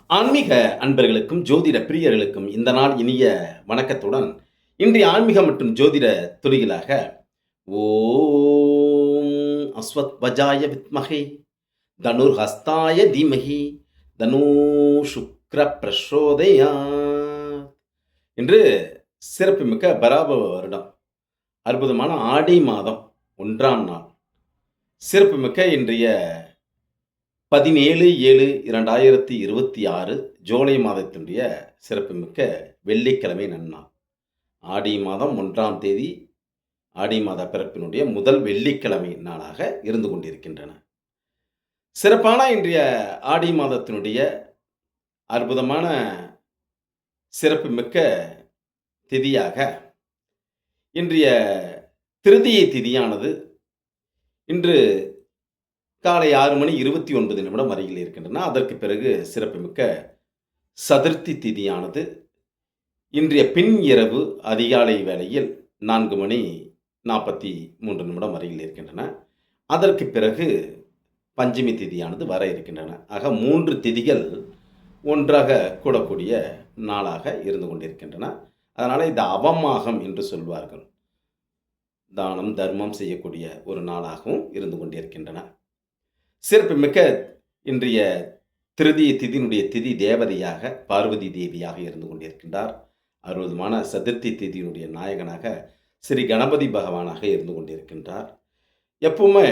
ஆன்மீக அன்பர்களுக்கும், ஜோதிட பிரியர்களுக்கும் இந்த நாள் இனிய வணக்கத்துடன், இன்றைய ஆன்மீக மற்றும் ஜோதிட துளிகளாக, ஓம் அஸ்வத்வஜாய வித்மஹே தனுர்ஹஸ்தாய தீமஹி தனூ சுக்ர பிரசோதயாத் என்று சிறப்புமிக்க பராபவ வருடம், அற்புதமான ஆடி மாதம் 1ஆம் நாள், சிறப்புமிக்க இன்றைய 17/7/2026 ஜூலை மாதத்தினுடைய சிறப்புமிக்க வெள்ளிக்கிழமை நன்னாள். ஆடி மாதம் 1ஆம் தேதி, ஆடி மாத பிறப்பினுடைய முதல் வெள்ளிக்கிழமை நாளாக இருந்து கொண்டிருக்கின்றன. சிறப்பான இன்றைய ஆடி மாதத்தினுடைய அற்புதமான சிறப்புமிக்க திதியாக, இன்றைய திருதியை திதியானது இன்று காலை 6:29 அருகில் இருக்கின்றன. அதற்கு பிறகு சிறப்புமிக்க சதுர்த்தி திதியானது இன்றைய பின் இரவு அதிகாலை வேளையில் 4:43 அருகில் இருக்கின்றன. அதற்கு பிறகு பஞ்சமி திதியானது வர இருக்கின்றன. ஆக 3 திதிகள் ஒன்றாக கூடக்கூடிய நாளாக இருந்து கொண்டிருக்கின்றன. அதனால் இது அவமாகம் என்று சொல்வார்கள். தானம், தர்மம் செய்யக்கூடிய ஒரு நாளாகவும் இருந்து கொண்டிருக்கின்றன. சிறப்புமிக்க இன்றைய திருதிய திதியினுடைய திதி தேவதையாக பார்வதி தேவியாக இருந்து கொண்டிருக்கின்றார். அற்புதமான சதுர்த்தி திதியினுடைய நாயகனாக ஸ்ரீ கணபதி பகவானாக இருந்து கொண்டிருக்கின்றார். எப்பவுமே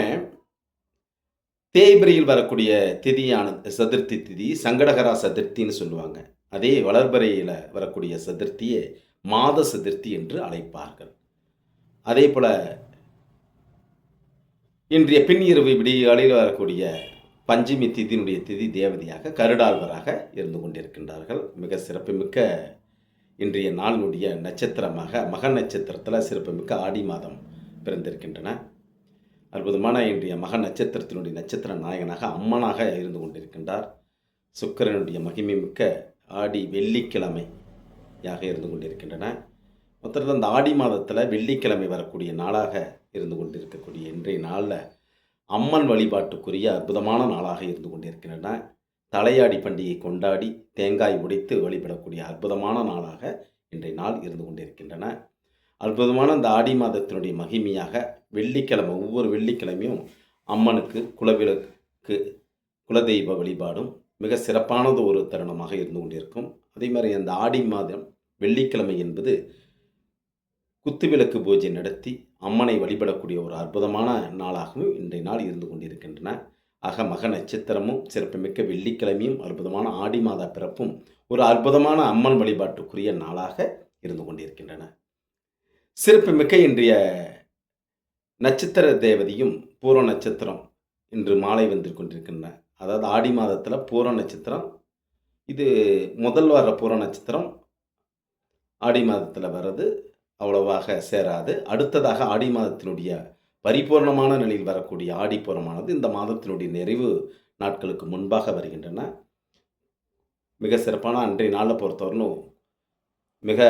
தேய்பிரையில் வரக்கூடிய திதியானது சதுர்த்தி திதி சங்கடகரா சதுர்த்தின்னு சொல்லுவாங்க. அதே வளர்பிறையில் வரக்கூடிய சதுர்த்தியை மாத சதுர்த்தி என்று அழைப்பார்கள். அதே போல இன்றைய பின் இரவு விடியகாலையில் வரக்கூடிய பஞ்சமி திதியினுடைய திதி தேவதையாக கருடாழ்வராக இருந்து கொண்டிருக்கின்றார்கள். மிக சிறப்புமிக்க இன்றைய நாளினுடைய நட்சத்திரமாக மக நட்சத்திரத்தில் சிறப்புமிக்க ஆடி மாதம் பிறந்திருக்கின்றன. அற்புதமான இன்றைய மக நட்சத்திரத்தினுடைய நட்சத்திர நாயகனாக அம்மனாக இருந்து கொண்டிருக்கின்றார். சுக்கிரனுடைய மகிமை மிக்க ஆடி வெள்ளிக்கிழமையாக இருந்து கொண்டிருக்கின்றன. மொத்தத்தில் அந்த ஆடி மாதத்தில் வெள்ளிக்கிழமை வரக்கூடிய நாளாக இருந்து கொண்டிருக்கக்கூடிய இன்றைய நாளில் அம்மன் வழிபாட்டுக்குரிய அற்புதமான நாளாக இருந்து கொண்டிருக்கின்றன. தலையாடி பண்டிகை கொண்டாடி தேங்காய் உடைத்து வழிபடக்கூடிய அற்புதமான நாளாக இன்றைய நாள் இருந்து கொண்டிருக்கின்றன. அற்புதமான இந்த ஆடி மாதத்தினுடைய மகிமையாக வெள்ளிக்கிழமை ஒவ்வொரு வெள்ளிக்கிழமையும் அம்மனுக்கு குலவிளக்கு குலதெய்வ வழிபாடும் மிக சிறப்பானது ஒரு தருணமாக இருந்து கொண்டிருக்கும். அதே மாதிரி அந்த ஆடி மாதம் வெள்ளிக்கிழமை என்பது குத்துவிளக்கு பூஜை நடத்தி அம்மனை வழிபடக்கூடிய ஒரு அற்புதமான நாளாகவும் இன்றைய நாள் இருந்து கொண்டிருக்கின்றன. ஆக மக நட்சத்திரமும் சிறப்புமிக்க வெள்ளிக்கிழமையும் அற்புதமான ஆடி மாத பிறப்பும் ஒரு அற்புதமான அம்மன் வழிபாட்டுக்குரிய நாளாக இருந்து கொண்டிருக்கின்றன. சிறப்புமிக்க இன்றைய நட்சத்திர தேவதையும் பூர நட்சத்திரம் இன்று மாலை வந்து கொண்டிருக்கின்றன. அதாவது ஆடி மாதத்தில் பூர நட்சத்திரம், இது முதல் வர பூர நட்சத்திரம் ஆடி மாதத்தில் வர்றது அவ்வளவாக சேராது. அடுத்ததாக ஆடி மாதத்தினுடைய பரிபூர்ணமான நிலையில் வரக்கூடிய ஆடிப்பூரமானது இந்த மாதத்தினுடைய நிறைவு நாட்களுக்கு முன்பாக வருகின்றன. மிக சிறப்பான அன்றைய நாளை பொறுத்தவரையிலும் மிக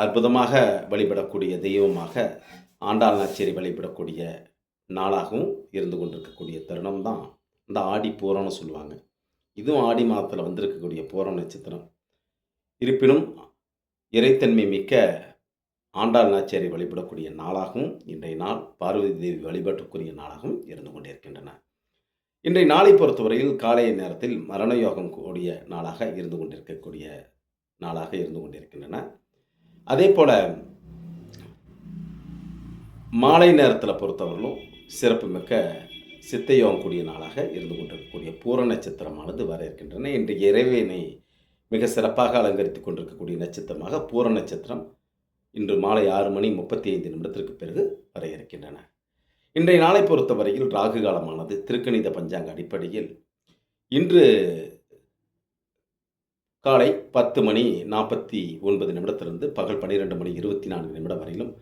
அற்புதமாக வழிபடக்கூடிய தெய்வமாக ஆண்டாள் நாச்சியரை வழிபடக்கூடிய நாளாகவும் இருந்து கொண்டிருக்கக்கூடிய தருணம் தான் இந்த ஆடி பூரம்னு சொல்லுவாங்க. இதுவும் ஆடி மாதத்தில் வந்திருக்கக்கூடிய பூரம் நட்சத்திரம். இருப்பினும் இறைத்தன்மை மிக்க ஆண்டாள் நாச்சியாரை வழிபடக்கூடிய நாளாகவும் இன்றைய நாள் பார்வதி தேவி வழிபாட்டுக்குரிய நாளாகவும் இருந்து கொண்டிருக்கின்றன. இன்றைய நாளை பொறுத்தவரையில் காலை நேரத்தில் மரண யோகம் கூடிய நாளாக இருந்து கொண்டிருக்கின்றன. அதே போல மாலை நேரத்தில் பொறுத்தவரையிலும் சிறப்புமிக்க சித்தயோகம் கூடிய நாளாக இருந்து கொண்டிருக்கக்கூடிய பூர நட்சத்திரமானது வர இருக்கின்றன. இன்றைய இறைவனை மிக சிறப்பாக அலங்கரித்து கொண்டிருக்கக்கூடிய நட்சத்திரமாக பூர நட்சத்திரம் இன்று மாலை 6:35 பிறகு வர இருக்கின்றன. இன்றைய நாளை பொறுத்தவரையில் ராகு காலமானது திருக்கணித பஞ்சாங்க அடிப்படையில் இன்று காலை 10:49 பகல் 12:24 வரையிலும்,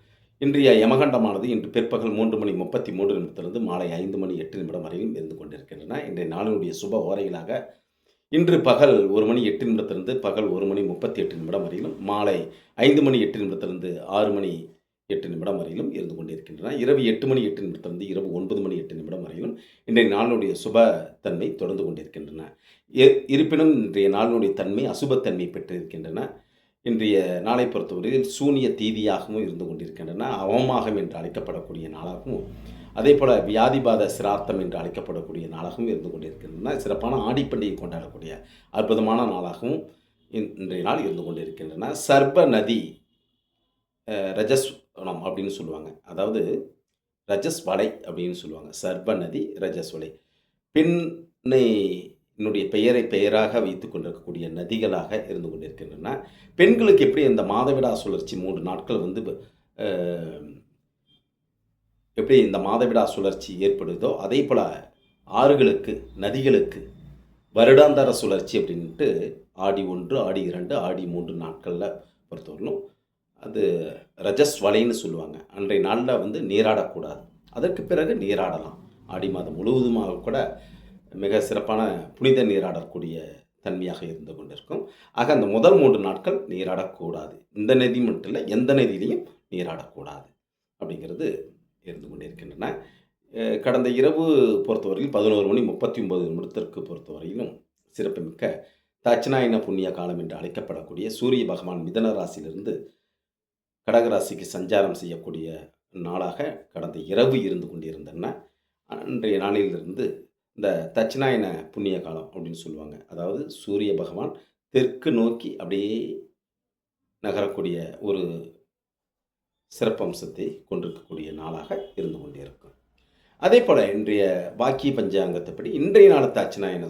இன்றைய யமகண்டமானது இன்று பிற்பகல் 3:33 மாலை 5:08 வரையிலும் இருந்து கொண்டிருக்கின்றன. இன்றைய நாளினுடைய சுப ஓரைகளாக இன்று பகல் 1:08 பகல் 1:38 வரையிலும், மாலை 5:08 6:08 8 நிமிடம் வரையிலும் இருந்து கொண்டிருக்கின்றன. இரவு 8 மணி 8 நிமிடத்திலிருந்து இரவு 9 மணி 8 நிமிடம் வரையிலும் இன்றைய நாளினுடைய சுப தன்மை தொடர்ந்து கொண்டிருக்கின்றன. இருப்பினும் இன்றைய நாளினுடைய தன்மை அசுபத்தன்மை பெற்றிருக்கின்றன. இன்றைய நாளை பொறுத்தவரையில் சூனிய தீதியாகவும் இருந்து கொண்டிருக்கின்றன. அவமாகம் என்று அழைக்கப்படக்கூடிய நாளாகவும், அதேபோல வியாதிபாத சிரார்த்தம் என்று அழைக்கப்படக்கூடிய நாளாகவும் இருந்து கொண்டிருக்கின்றன. சிறப்பான ஆடிப்பண்டிகை கொண்டாடக்கூடிய அற்புதமான நாளாகவும் இன்றைய நாள் இருந்து கொண்டிருக்கின்றன. சர்ப நதி ரஜஸ்வனம் அப்படின்னு சொல்லுவாங்க. அதாவது ரஜஸ் வலை அப்படின்னு சொல்லுவாங்க. சர்ப நதி ரஜஸ் வலை. பெண்ணினுடைய பெயரை பெயராக வைத்துக் கொண்டிருக்கக்கூடிய நதிகளாக இருந்து கொண்டிருக்கின்றன. பெண்களுக்கு எப்படி இந்த மாதவிடா சுழற்சி 3 நாட்கள் வந்து எப்படி இந்த மாதவிடா சுழற்சி ஏற்படுதோ, அதே போல் ஆறுகளுக்கு நதிகளுக்கு வருடாந்தர சுழற்சி அப்படின்ட்டு ஆடி 1, ஆடி 2, ஆடி 3 நாட்களில் பொறுத்தவரையிலும் அது ரஜஸ் வலைன்னு சொல்லுவாங்க. அன்றைய நாளில் வந்து நீராடக்கூடாது. அதற்கு பிறகு நீராடலாம். ஆடி மாதம் முழுவதுமாக கூட மிக சிறப்பான புனித நீராடக்கூடிய தன்மையாக இருந்து கொண்டிருக்கும். ஆக அந்த முதல் 3 நாட்கள் நீராடக்கூடாது. இந்த நதி மட்டும் இல்லை, எந்த நதியிலையும் நீராடக்கூடாது அப்படிங்கிறது இருந்து கொண்டிருக்கின்றன. கடந்த இரவு பொறுத்தவரையில் 11 மணி 39 நிமிடத்திற்கு பொறுத்தவரையிலும் சிறப்புமிக்க தட்சிணாயன புண்ணிய காலம் என்று அழைக்கப்படக்கூடிய சூரிய பகவான் மிதன ராசியிலிருந்து கடகராசிக்கு சஞ்சாரம் செய்யக்கூடிய நாளாக கடந்த இரவு இருந்து கொண்டிருந்தன. அன்றைய நாளிலிருந்து இந்த தட்சிணாயன புண்ணிய காலம் அப்படின்னு சொல்லுவாங்க. அதாவது சூரிய பகவான் தெற்கு நோக்கி அப்படியே நகரக்கூடிய ஒரு சிறப்பம்சத்தை கொண்டிருக்கக்கூடிய நாளாக இருந்து கொண்டே இருக்கும். அதே போல் இன்றைய வாக்கிய பஞ்சாங்கத்தைப்படி இன்றைய நாள் தட்சிணாயன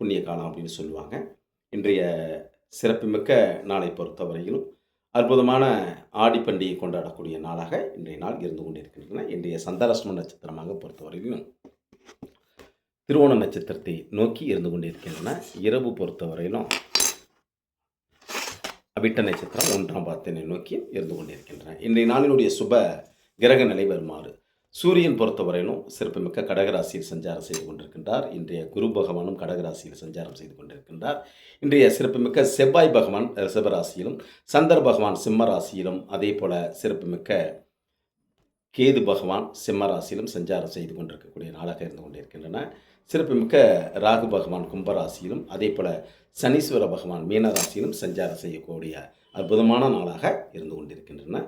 புண்ணிய காலம் அப்படின்னு சொல்லுவாங்க. இன்றைய சிறப்புமிக்க நாளை பொறுத்தவரையிலும் அற்புதமான ஆடி பண்டிகை கொண்டாடக்கூடிய நாளாக இன்றைய நாள் இருந்து கொண்டிருக்கின்றன. இன்றைய சந்திராஷ்டம நட்சத்திரமாக பொறுத்தவரையிலும் திருவோண நட்சத்திரத்தை நோக்கி இருந்து கொண்டிருக்கின்றன. இரவு பொறுத்தவரையிலும் அவிட்ட நட்சத்திரம் 1ஆம் பாதத்தினை நோக்கி இருந்து கொண்டிருக்கின்றன. இன்றைய நாளினுடைய சுப கிரக நிலை வருமாறு சூரியன் பொறுத்தவரையிலும் சிறப்புமிக்க கடகராசியில் சஞ்சாரம் செய்து கொண்டிருக்கின்றார். இன்றைய குரு பகவானும் கடகராசியில் சஞ்சாரம் செய்து கொண்டிருக்கின்றார். இன்றைய சிறப்புமிக்க செவ்வாய் பகவான் ரிஷபராசியிலும், சந்திர பகவான் சிம்ம ராசியிலும், அதே போல சிறப்புமிக்க கேது பகவான் சிம்ம ராசியிலும் சஞ்சாரம் செய்து கொண்டிருக்கக்கூடிய நாளாக இருந்து கொண்டிருக்கின்றன. சிறப்புமிக்க ராகு பகவான் கும்பராசியிலும், அதே போல சனீஸ்வர பகவான் மீனராசியிலும் சஞ்சாரம் செய்யக்கூடிய அற்புதமான நாளாக இருந்து கொண்டிருக்கின்றன.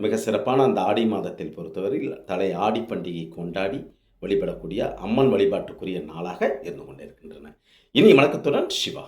மிக சிறப்பான அந்த ஆடி மாதத்தில் பொறுத்தவரையில் தலை ஆடி பண்டிகை கொண்டாடி வழிபடக்கூடிய அம்மன் வழிபாட்டுக்குரிய நாளாக இருந்து கொண்டிருக்கின்றன. இனி வணக்கத்துடன் சிவா.